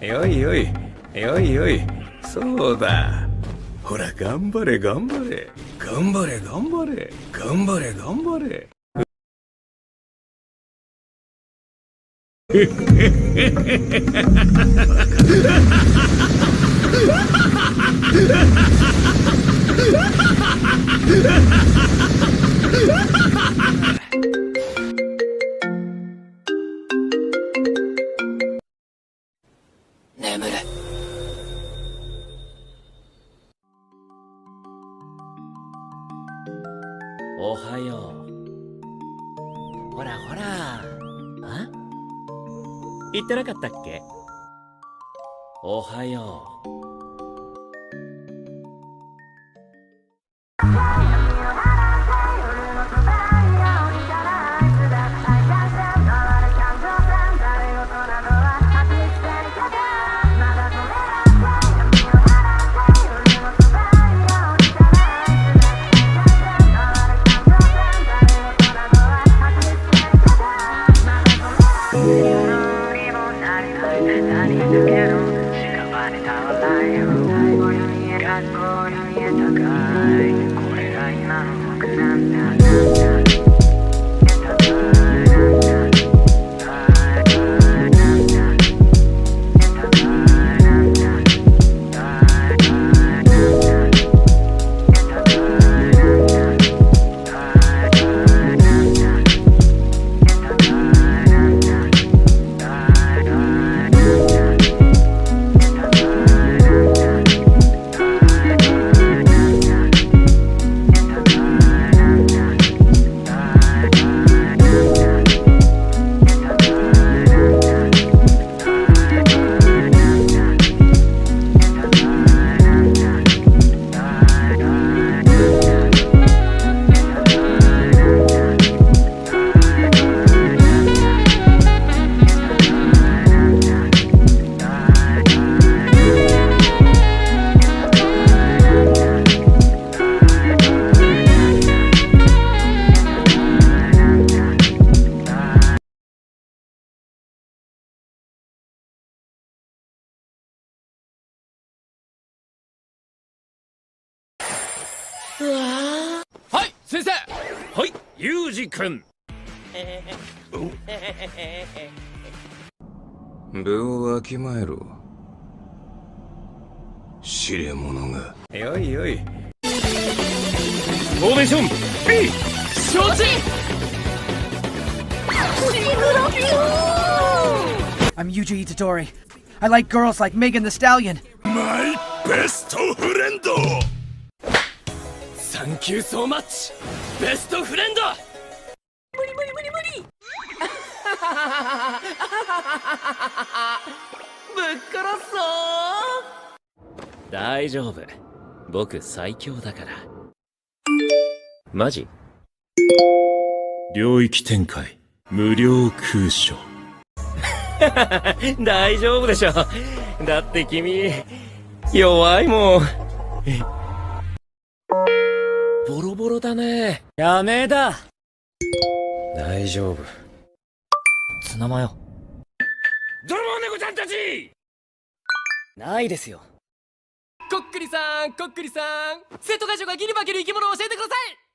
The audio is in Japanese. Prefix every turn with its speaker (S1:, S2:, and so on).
S1: よいよいよいよい、そうだ。ほら頑張れ頑張れ頑張れ頑張れ頑張れ頑張れ。
S2: 眠る。おはよう。ほらほら。あ？言ってなかったっけ？おはよう。
S3: はい、先生。はい、ユージ君。
S1: 分をわきまえろ、知れ者が。よいよい。
S3: フォーメーション B。 承知。
S4: I'm Yuji Itadori. I like girls like Megan the Stallion.
S3: My best friend. Thank you so much, best friend. 無理無理無理無理。ぶっ殺そう。
S2: 大丈夫。僕最強だから。マジ？
S3: 領域展開無料空所。
S2: 大丈夫でしょ。だって君弱いもん。ボロボロだね。やめだ。大丈夫。ツナマヨ。
S3: 泥棒猫ちゃんたち。
S2: ないですよ。
S3: こっくりさん、こっくりさん。生徒会長がギリ化ける生き物を教えてください。